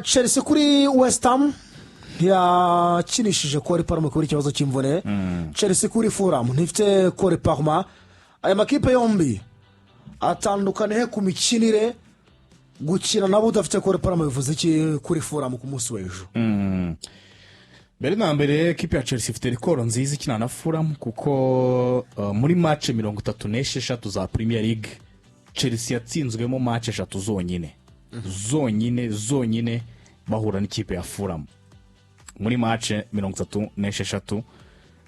Chelsea kuri West Ham yakinishije Kore Parma kuri ikibazo cy'imvune. Chelsea kuri Fulham ntifite Kore Parma. Aya makipe yombi atandukane ku mikinire, gukina nabo udafite Kore Parma bivuze iki kuri Fulham ku munsi w'ejo? Mbere na mbere ekipe ya Chelsea ifite rekoro nziza ikina na Fulham kuko muri match 36 za Premier League Chelsea yatsinzwemo match 3 zonyine bahura n'ikipe ya Fulham muri match 36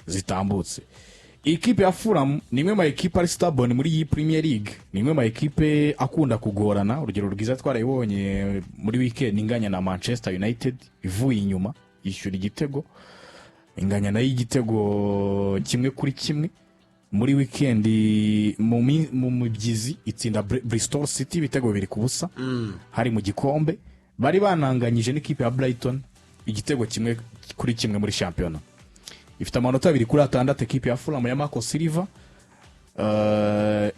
zitambutse. Ikipe ya Fulham ni imwe mu ekipe ari stubborn muri iyi Premier League, ni imwe mu ekipe akunda kugorana. Urugero rwiza twarayibonye muri weekend inganya na Manchester United ivuye inyuma yishyura igitego, inganya nayo igitego 1-1 muri weekend mu mibyizi itsinda Bristol City ibitego 2-0 hari mu gikombe. Bari bananganyije n'ikipe ya Brighton igitego 1-1 muri championnat. Ifite amanota 2-6 ekipe ya Fulham ya Marco Silva.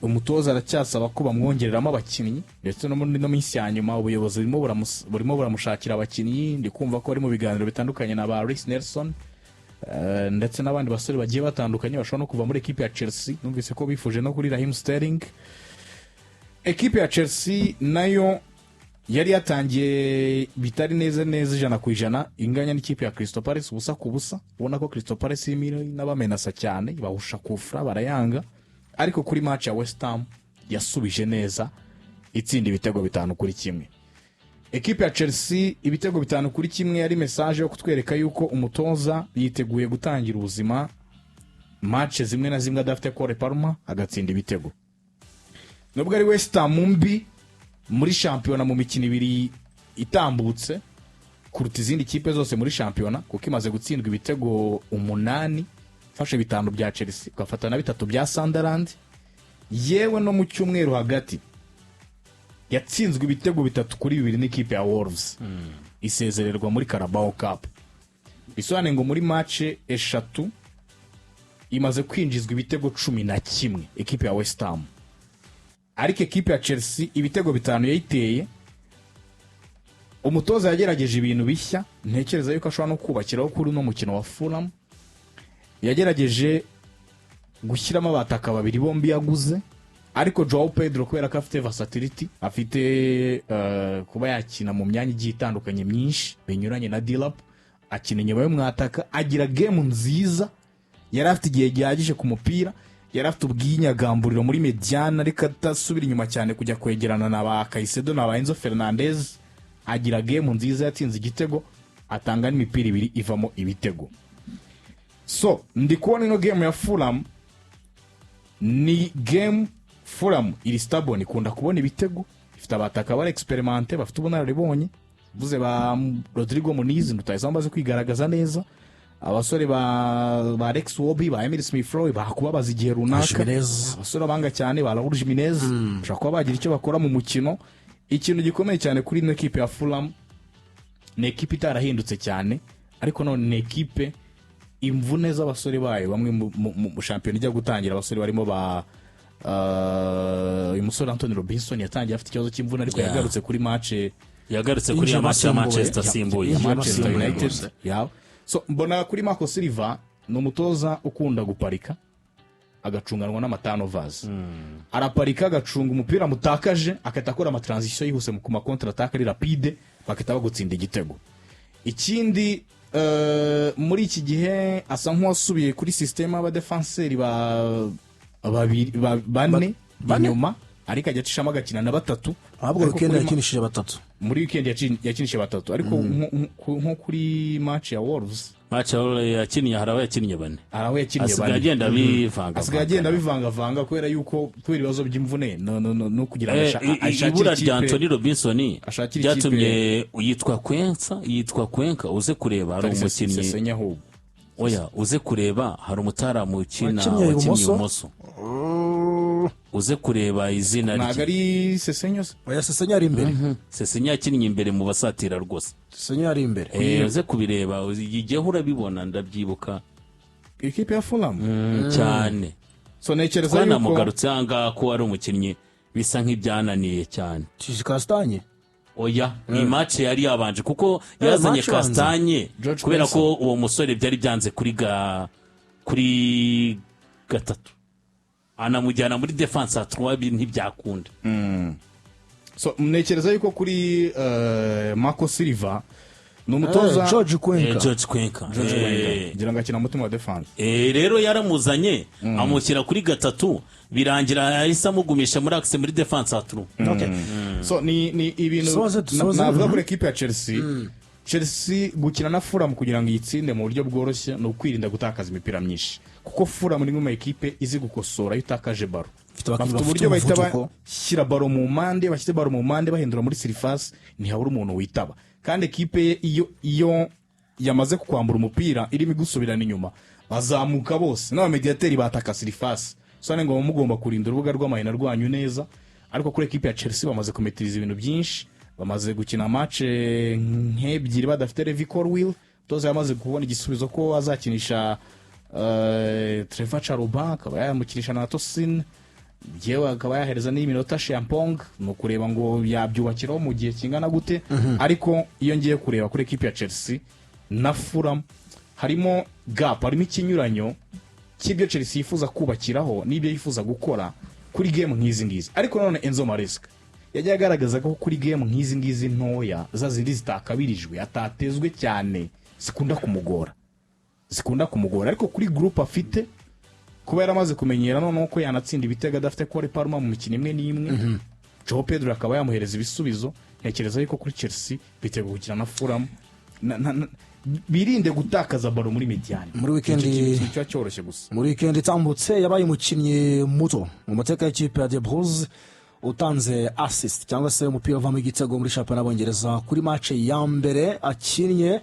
Umutoza aracyasaba ko bamwongereramo abakinnyi ndetse no muri no minsi ya nyuma ubuyobozi burimo buramushakira abakinnyi. Ndi kumva ko ari mu biganiro bitandukanye na ba Reece Nelson ndetse n'abandi basore bagiye batandukanye bashobora no kuva muri ekipe ya Chelsea. Numvise ko bifuje no kuri Raheem Sterling. Ekipe ya Chelsea nayo yari yatangiye bitari neza 100% inganya n'ikipe ya Crystal Palace ubusa ku busa. Ubona ko Crystal Palace imiro n'abamenasa cyane bahusha kufra barayanga, ariko kuri match ya West Ham yasubije neza itsinda ibitego 5-1. Ekipe ya Chelsea ibitego 5-1 yari message yo kutwereka yuko umutoza yiteguye gutangira ubuzima match zimwe na zimwe adafite Kore Parma agatsinda ibitego. Nubwo ari West Ham mbi muri championnat mu mikino 2 itambutse kuruta izindi kipe zose muri championnat kuko imaze gutsindwa ibitego 8, fashe 5 bya Chelsea gafata na 3 bya Sunderland. Yewe no mu cyumweru hagati yatsinzwe ibitego 3-2 n'ikipe ya Wolves isezererwa muri Carabao Cup. Bisobanuye ngo muri match 3 imaze kwinjizwa ibitego 11 ekipe ya West Ham. Ariko ekipe ya Chelsea ibitego 5 yayiteye. Umutoza yagerageje ibintu bishya, ntekereza yuko ashobora no kubakiraho kuri no mukino wa Fulham. Yagerageje gushyiramo abataka babiri bombi yaguze, ariko Joao Pedro kubera ko afite versatility, afite kuba yakina mu myanya igiye itandukanye myinshi binyuranye na Dilap, akina inyuma yo mwataka, agira game nziza, yari afite igihe gihagije ku mupira, yari afite ubwinyagamburiro muri mediana ariko atasubira inyuma cyane kujya kwegerana na ba Caicedo na ba Enzo Fernandez. Agira game nziza, yatsinze igitego, atanga n'imipira 2 ivamo ibitego. So ndi kubona ino game ya Fulham ni game Fulham iri stubborn, ikunda kubona ibitego, ifite abataka bari experimente bafite ubunararibonye, buze ba Rodrigo Muniz ndutayizambaze kwigaragaza neza, abasore ba Alex Wobi ba Emile Smith Rowe bakubabaza igihe runaka, abasore banga cyane ba Raul Jimenez bashaka bagira icyo bakora mu mukino. Ikintu gikomeye cyane kuri ino equipe ya Fulham ni equipe itarahindutse cyane, ariko none ni equipe imvune z'abasore bayo bamwe mu champion ijya gutangira. Abasore barimo ba umusore Anthony Robinson yatangiye afite ikibazo cy'imvune, ariko yagarutse kuri match kuri ya match ya Manchester simbuye Manchester United. So mbona kuri Marco Silva no mutoza ukunda guparika agacunganwa n'amaturnovers. Araparika agacunga umupira mutakaje akatakora ama transition yihuse mu kuma counter attack ari rapide bakitaba gutsinda igitego. Ikindi muri iki gihe asa nk'uwasubiye kuri system aba defenseur bane inyuma, ariko ajyacishamo agakina na 3. Ahubwo weekend yakinishije 3. Muri weekend yakinishije 3, ariko nko kuri match ya Wolves yakiniye haraho yakiniye 4. Haraho yakiniye 4. Asigaye agenda bivanga kubera yuko kubera ibibazo by'imvune no kugira ashakira ibura rya Anthony Robinson byatumye yitwa Kwenka uze kureba hari umukinnyi oya uze kureba hari umutaramu ukina wakinnye umoso uze kureba izina rye nagari Sesenyo. Oya Sesenyo ari imbere. Sesenyo yakinnye imbere mu basatira rwose. Sesenyo ari imbere. Uze kubireba igihe urabibona ndabyibuka ikipe ya Fulham cyane. So nekereza yuko namugarutse anga ko ari umukinnyi bisa nk'ibyananiye cyane. Kastanye oya ni match yari yabanje kuko yazanye match ibanza. Kastanye George kubera Benson. ko uwo musore byari byanze kuri gatatu anamujyana muri defense atwabi ntibyakunda. So ntekereza yuko kuri Marco Silva ni umutoza George Kwenka George Kwenka ngira ngo akina mutima wa defense. rero yaramuzanye amushyira kuri gatatu birangira yahise amugumisha muri axe muri defense atru. So ni ibintu navuga kuri equipe ya Chelsea. Chelsea gukina na Fulham kugira ngo yitsinde mu buryo bworoshye no kwirinda gutakaza imipira myinshi kuko Fulham ni mu equipe izi gukosora itakaje baro. Bafite uburyo bahita bashyira baro mu mpande, bashyize baro mu mpande bahindura muri surface ntihabura umuntu witaba. Kandi equipe iyo yamaze kukwambura umupira irimo igusubirana inyuma bazamuka bose n'abamediateri bataka surface. So ngo mugomba kurinda urubuga rw'amahina rwanyu neza, ariko kuri equipe ya Chelsea bamaze kumetiriza ibintu byinshi, bamaze gukina match nk'ebyiri badafite Levi Colwill. Toza yamaze kubona igisubizo ko azakinisha Trevor Chalobah, akaba yamukinisha na Tosin, yewe akaba yahereza n'iminota Champong, no kureba ngo yabyubakiraho mu gihe kingana gute. Ariko iyo ngiye kureba kuri equipe ya Chelsea na Fulham harimo gap, harimo ikinyuranyo cy'ibyo Chelsea yifuza kubakiraho n'ibyo yifuza gukora kuri game nk'izi ngizi. Ariko none Enzo Maresca yajya agaragaza ko kuri game nk'izi ngizi ntoya zazindi zitakabirijwe atatezwe cyane zikunda kumugora ariko kuri group afite kuba yaramaze kumenyera none uko yanatsinda ibitego adafite Cole Palmer mu mikino imwe n'imwe. Joe Pedro akaba yamuhereza ibisubizo. Ntekereza yuko kuri Chelsea bitego gukina na Fulham birinde gutakaza baro muri mediane muri weekend cyoroshye gusa. Muri weekend itambutse yabaye umukinnyi muto mu mateka y'ikipe ya De Bruyne utanze assist cyangwa se umupira uvamo igitego muri shampiyona y'Abongereza kuri match ya mbere akinnye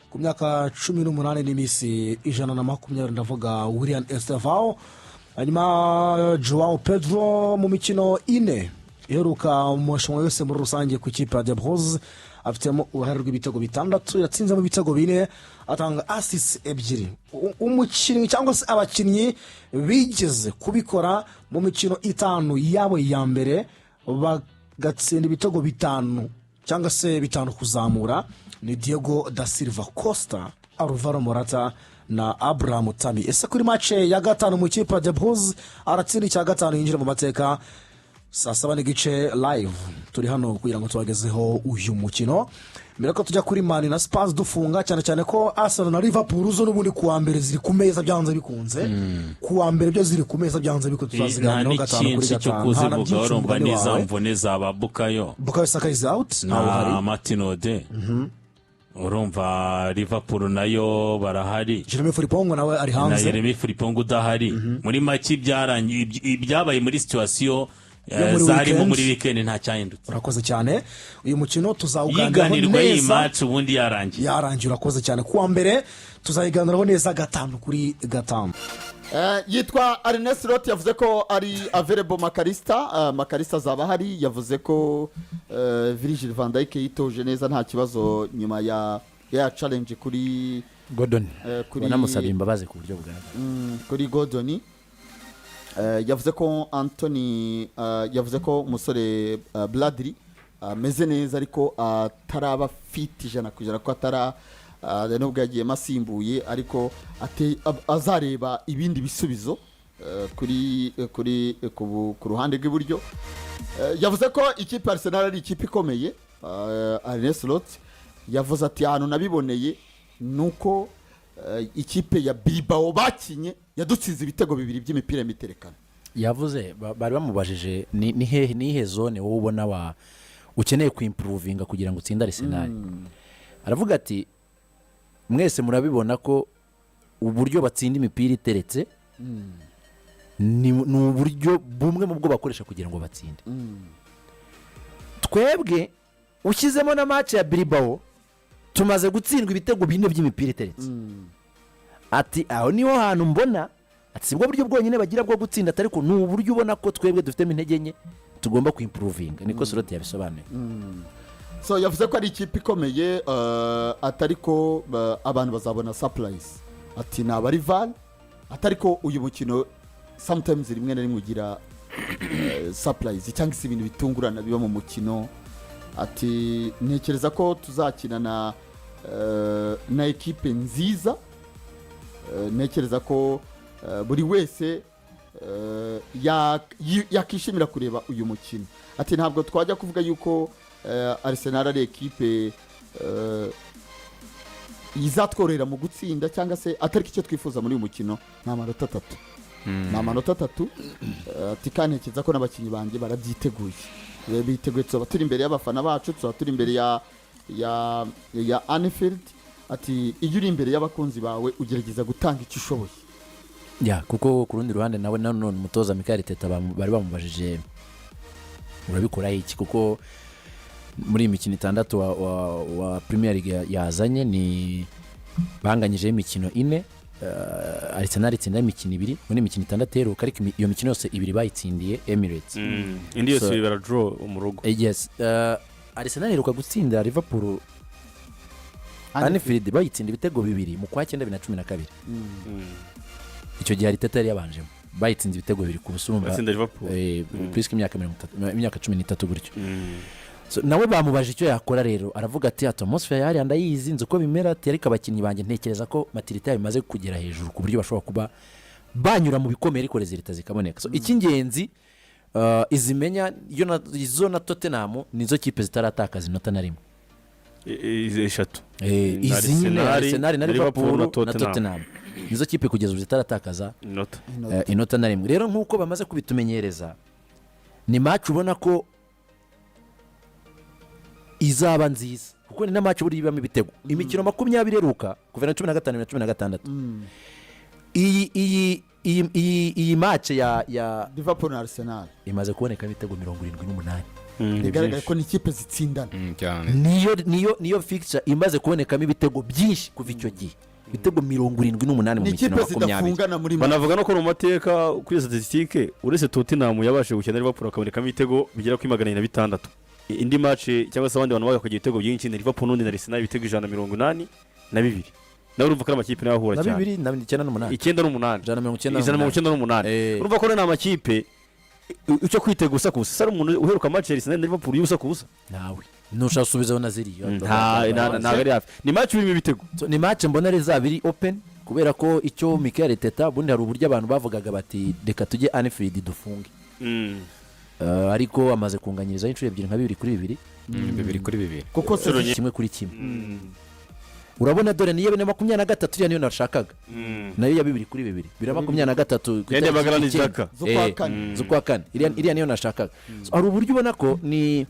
ku myaka 18 n'imisi 120. Ndavuga William Estevao. Hanyuma Joao Pedro mu mikino ine iheruka mu marushanwa yose muri rusange ku ikipe ya De Bruyne afitemo uruhare rw'ibitego 6, yatsinzemo ibitego 4, atanga assist 2. Umukinnyi cyangwa se abakinnyi bigeze kubikora mu mikino 5 yabo ya mbere bagatsinda ibitego 5 cyangwa se 5 kuzamura ni Diego da Silva Costa, Alvaro Morata na Abraham Tami. Ese kuri match ya gatanu mu kipe ya De Bruyne aratsinda icya gatanu yinjira mu mateka. Saa 7 n'igice live turi hano kugira ngo tubagezeho uyu mukino. Mbere ko tujya kuri Man na Spurs dufunga cyane ko Arsenal na Liverpool zo n'ubundi kuwa mbere ziri ku meza byanze bikunze. Kuwa mbere byo ziri ku meza byanze bikunze tuzaziganiraho gatanu kuri gatanu. Nta n'ikintu cyo urumva neza mvune zaba Bukayo Saka is out nawe hari Martin Ode. Urumva Liverpool nayo barahari. Jeremy Frimpong nawe ari hanze. Na Jeremy Frimpong udahari. Muri make ibyabaye muri situation zarimo muri weekend nta cyahindutse. Urakoze cyane. Uyu mukino tuzawuganiraho neza. Iyi match ubundi yarangiye. Urakoze cyane. Kuwa mbere tuzayiganiraho neza gatanu kuri gatanu. Yitwa Ernest Lot yavuze ko ari available Makarista zaba hari. Yavuze ko Virgil van Dijk yitoje neza nta kibazo nyuma ya challenge kuri Gordon. Namusaba imbabazi ku buryo bugaragara kuri Gordon. Yavuze ko Anthony yavuze ko umusore Bradley ameze neza ariko ataraba fit 100% ko atara nubwo yagiye masimbuye ariko azareba ibindi bisubizo ku ruhande rw'iburyo. Yavuze ko ikipe Arsenal ari ikipe ikomeye. Ernest Lot yavuze ati ahantu nabiboneye nuko ikipe ya Bilbao bakinye yadutsinze ibitego 2 by'imipira miterekano. Yavuze bari bamubajije ni hehe zone wowe ubona ukeneye kuimprovinga kugira ngo utsinde Arsenal. Aravuga ati mwese murabibona ko uburyo batsinda imipira iteretse ni uburyo bumwe mu bwo bakoresha kugira ngo batsinde. Twebwe ushyizemo na match ya Bilbao tumaze gutsindwa ibitego 4 by'imipira iteretse. Ati aho niho hantu mbona ati sibwo buryo bwonyine bagira bwo gutsinda atari ko ni uburyo ubona ko twebwe dufite intege nke tugomba kuimprovinga. Niko Slot yabisobanuye. So yavuze ko ari ikipe ikomeye atari ko abantu bazabona surprise. Ati naba rival atari ko uyu mukino sometimes rimwe na rimwe ugira surprise cyangwa se ibintu bitungurana biba mu mukino ati ntekereza ko tuzakina na ekipe nziza, ntekereza ko buri wese yakishimira kureba uyu mukino. Ati ntabwo twajya kuvuga yuko Arsenal ari ekipe izatworera mu gutsinda cyangwa se atari icyo twifuza muri uyu mukino. Ni amanota 3 ni amanota 3. ati kandi ntekereza ko n'abakinnyi banjye barabyiteguye, biteguye, tuba turi imbere y'abafana bacu, tuba turi imbere ya Anfield. ati iyo uri imbere y'abakunzi bawe ugerageza gutanga icyo ushoboye. kuko ku rundi ruhande nawe nanone umutoza Mikel Arteta bari bamubajije urabikora iki, kuko muri imikino 6 wa Premier League yazanye ni banganyije imikino 4, Arsenal itsinda imikino 2 muri imikino 6 heruka, ariko iyo mikino yose 2 bayitsindiye Emirates, indi yose bara draw umurugo. Yes, Arsenal heruka gutsinda Liverpool Anfield bayitsinda ibitego 2 mu kwa 9 2012. Icyo gihe Arteta yari yabanjemo, bayitsinze ibitego 2 ku busumba batsinda Liverpool plus imyaka 13 gutyo. So nawe bamubajije icyo yakora, rero aravuga ati atmosphere yari ndayizi nzi uko bimera, ati ariko abakinnyi banjye ntekereza ko maturity bimaze kugera hejuru ku buryo bashobora kuba banyura mu bikomeye ariko rezilita zikaboneka. So icy'ingenzi izimenya izo na Tottenham nizo kipe zitaratakaza inota na rimwe, eshatu, izi nyine Arsenal na Liverpool na Tottenham nizo kipe kugeza ubu zitaratakaza inota na rimwe. Rero nk'uko bamaze kubitumenyereza, ni match ubona ko izaba nziza, kuko ni na match buri ibamo ibitego. Imikino 20 heruka kuva na 15 na 16, iyi match ya Liverpool na Arsenal imaze kuboneka ibitego 78. bigaragara ko ni kipe zitsindana. niyo fixture imaze kubonekamo ibitego byinshi kuva icyo gihe, ibitego 78 mu mikino 20. Banavuga no ko mu mateka kuri statistique uretse Tottenham yabashe gukina Liverpool akabonekamo ibitego bigera kuri 160. Indi match cyangwa se abandi bantu bagakogira ibitego byinshi ni Liverpool n'undi na Arsenal ibitego 182. Nawe urumva ko amakipe nayo ahura cyane. 98 urumva ko na amakipe icyo kwitegusa kusa sari umuntu uheruka match Arsenal na Liverpool yusa kusa nawe nushaka subizaho na ziriyo nta gari hafi. Ni match birimo ibitego, ni match mbona rezabiri open, kubera ko icyo Mikel Arteta bundi hari uburyo abantu bavugaga bati reka tujye Anfield dufunge, ariko amaze kunganyiriza inshuro 2 nka 2 kuri 2 kuko kimwe kuri kimwe. Urabona dore niyo 23 ya niyo nashakaga, nayo ya 2 kuri 2 23 yende bagarani jaka zukwa kane iriya niyo nashakaga. Hari uburyo ubona ko ni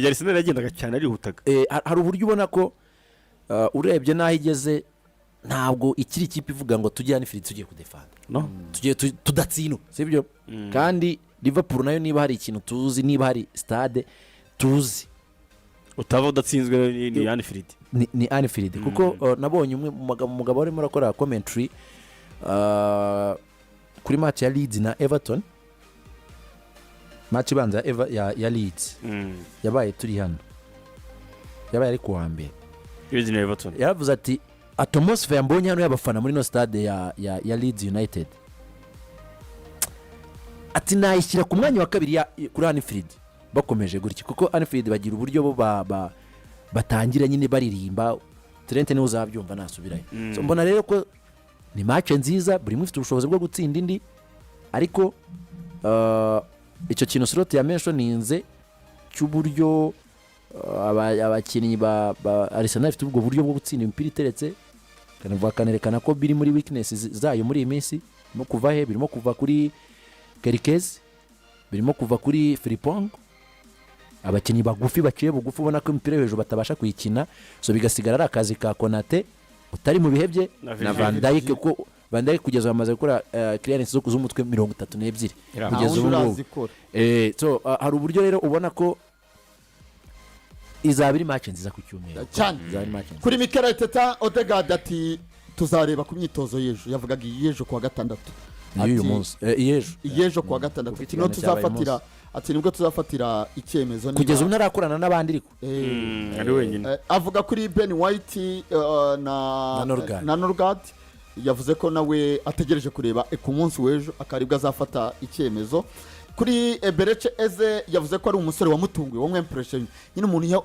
Arsenal yagendaga cyane arihutaga, hari uburyo ubona ko urebye naho igeze ntabwo ikiri ikipe ivuga ngo tujye Anfield tugiye kudefanda, no tugiye tudatsino, sibyo? Kandi Liverpool nayo niba hari ikintu tuzi, niba hari stade tuzi utava udatsinzwe ni Anfield, ni Anfield. Kuko nabonye umwe umugabo arimo arakora commentary kuri match ya Leeds na Everton, match banza ya Leeds yabaye turi hano, yabaye ari kuwa mbere Leeds na Everton. Yaravuze ati atmosphere mbonye hano y'abafana muri no stade ya Leeds United, ati nayishyira ku mwanya wa 2 kuri Anfield bakomeje gutya, kuko Anfield bagira uburyo bo batangira nyine baririmba, Trent niwe uzabyumva nasubirayo. So mbona rero ko ni match nziza, buri mufite ubushobozi bwo gutsinda indi, ariko icyo kintu slot ya mentioninze cy'uburyo abakinnyi ba Arsenal ifite ubwo buryo bwo gutsinda imipira iteretse, kanerekana ko biri muri weakness zayo muri iyi minsi, no kuva he birimo kuva kuri Kerkez, birimo kuva kuri Frimpong, abakinnyi bagufi baciye bugufi ubona ko imipira hejuru batabasha kuyikina, so bigasigara ari akazi ka Konate utari mu bihebye na Van Dijk, ko Van Dijk kugeza bamaze gukora clearance zo kuzumutwe 32 kugeza ubu. So hari uburyo rero ubona ko izabiri match nziza ku cyumweru cyane. Kuri Mikel Arteta, Odegaard ati tuzareba ku myitozo y'ejo, yavugaga yejo kuwa 6 uyu munsi yejo kuwa 6 no tuzafatira, ati nibwo tuzafatira icyemezo kugeza ubu narakorana n'abandi ariko ari wenyine. Avuga kuri Ben White na Norgard, yavuze ko nawe ategereje kureba ku munsi w'ejo akaribwa azafata icyemezo. kuri Eberechi Eze yavuze ko ari umusore wamutunguye wo mwempression nyine umuntu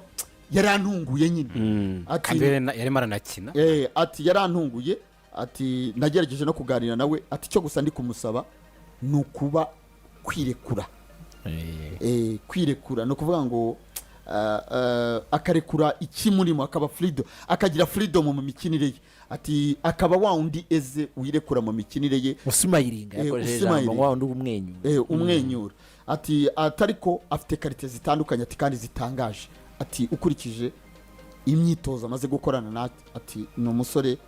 yarantunguye nyine kandi yarimo aranakina ati yarantunguye ati nagerageje no kuganira nawe ati cyo gusa ndi kumusaba ni ukuba kwirekura kwirekura no kuvuga ngo akarekura ikimurimo akaba freedom akagira freedom mu mikinire ye ati akaba wa undi Eze wirekura mu mikinire ye usimayiringa yakoresheje wa undi umwenyura ati atariko afite karite zitandukanye ati kandi zitangaje ati ukurikije imyitozo amaze gukorana na ati ni umusore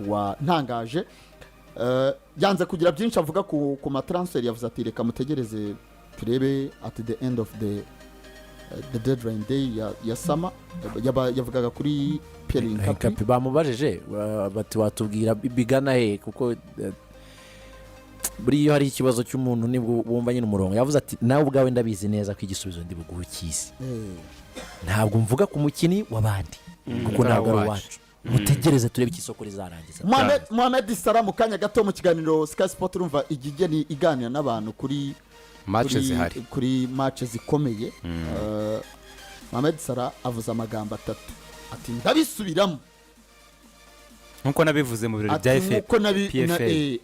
wa ntangaje yanze kugira byinshi avuga ku matransfer yavuze ati reka mutegereze turebe at the end of the deadline day ya sama yavugaga kuri Pierre Kapi bamubajije bati watubwira bigana he kuko buriyo hari ikibazo cy'umuntu nibwo wumva nyine umurongo yavuze ati nawe ubwawe ndabizi neza ko igisubizo ndi buguhe cy'isi ntabwo mvuga ku mukini w'abandi kuko ntabwo ari wacu mutegereze turebe ikisoko rizarangiza Mohamed Salah mu kanya gato mu kiganiro Sky Sport urumva igigeni iganira n'abantu kuri match zihari kuri match zikomeye Mohamed Salah avuze amagambo atatu ati ndabisubiramo nkuko nabivuze mu birori bya PFA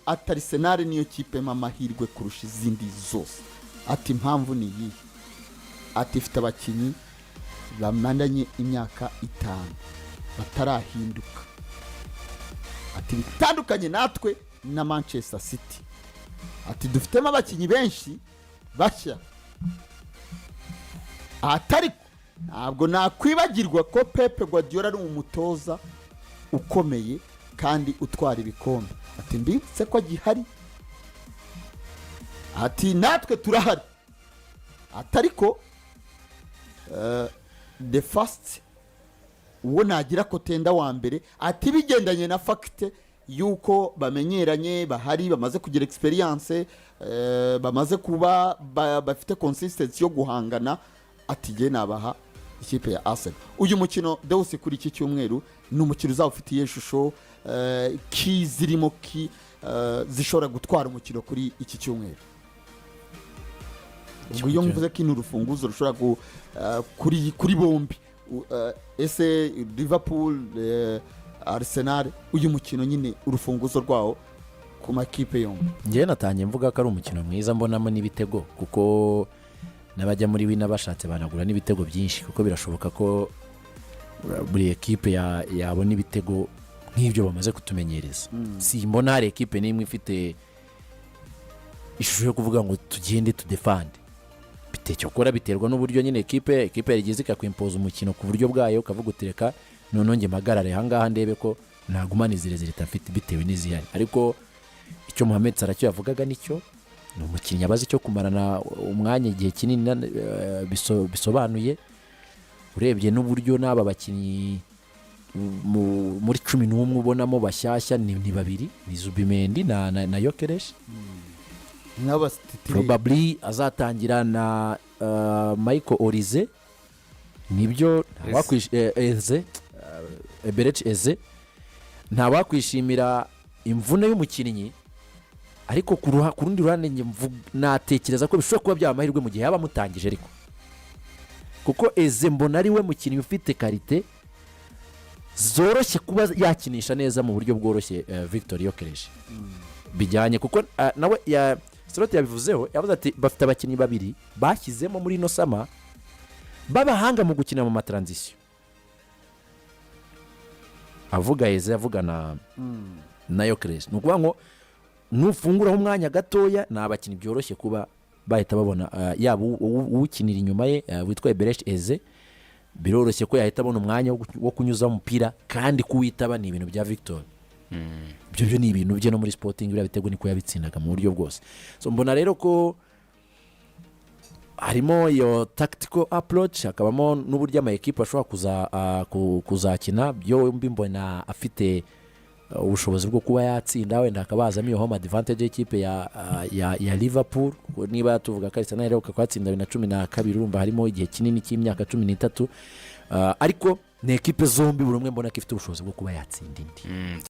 ati Arsenal niyo kipe amahirwe kurusha izindi zose ati impamvu ni iyi ati ifite abakinnyi bamandanye imyaka 5 batarahinduka ati bitandukanye natwe na Manchester City ati dufitemo abakinnyi benshi bashya atari ntabwo nakwibagirwa ko Pep Guardiola ari umutoza ukomeye kandi utwara ibikombe ati mbitse ko gihari ati natwe turahari atariko the first uwo nagira ko tenda wa mbere ati bigendanye na fakite yuko bamenyeranye bahari bamaze kugira experience bamaze kuba bafite consistency yo guhangana ati je nabaha ikipe ya Arsenal uyu mukino Deus kuri iki cyumweru ni umukino uzawufitiye ishusho zirimo zishobora gutwara umukino kuri iki cyumweru ubwo iyo mvuze ko ino rufunguzo rushobora kuri bombi ese Liverpool Arsenal uyu mukino nyine urufunguzo rwawo ku makipe yombi ngiye natangiye mvuga ko ari umukino mwiza mbonamo n'ibitego kuko n'abajya muri wina bashatse banagura n'ibitego byinshi kuko birashoboka ko buri ekipe yabona ibitego nk'ibyo bamaze kutumenyereza si mbona hari ekipe n'imwe ifite ishusho yo kuvuga ngo tugende tudefande cyokora biterwa n'uburyo nyine ekipe yarigize ikakwimpoza umukino ku buryo bwayo ukavuga utireka none nge magarare ahangaha ndebe ko nagumana izirezire itafite bitewe n'izihari ariko icyo Mohamed Salah cyo yavugaga nicyo ni umukinnyi abazi cyo kumarana umwanya igihe kinini bisobanuye urebye n'uburyo n'aba bakinnyi muri 11 ubonamo bashyashya ni babiri ni Zubimendi na Yokeresh probably azatangira na Michael Olize nibyo Eberechi Eze ntawakwishimira imvune y'umukinnyi ariko ku rundi ruhande natekereza ko bishobora kuba byamahirwe mu gihe yaba amutangije ariko kuko Eze mbona ari we mukinnyi ufite karite zoroshye kuba yakinisha neza mu buryo bworoshye Victor Yokeresh bijyanye kuko nawe Slot yabivuzeho yavuze ati bafite abakinnyi babiri bashyizemo muri ino sama babahanga mu gukina mu matransition avuga Eze avuga na Yokeresh nukuvuga ngo nufunguraho umwanya gatoya na abakinnyi byoroshye kuba bahita babona yaba uwukinira inyuma ye witwa Eberechi Eze biroroshye ko yahita abona umwanya wo kunyuza umupira kandi kuwitaba ni ibintu bya Victor byo ni ibintu bye no muri Sporting bira bitego niko yabitsindaga mu buryo bwose so mbona rero ko harimo iyo tactical approach hakabamo n'uburyo ama equipe ashobora kuzakina byo mbona afite ubushobozi bwo kuba yatsinda wenda akabazamo iyo home advantage y'ikipe ya Liverpool niba tuvuga ko Arsenal rero kwatsinda 2012 urumva harimo igihe kinini cy'imyaka 13 ariko ni equipe zombi buri umwe mbona ko ifite ubushobozi bwo kuba yatsinda indi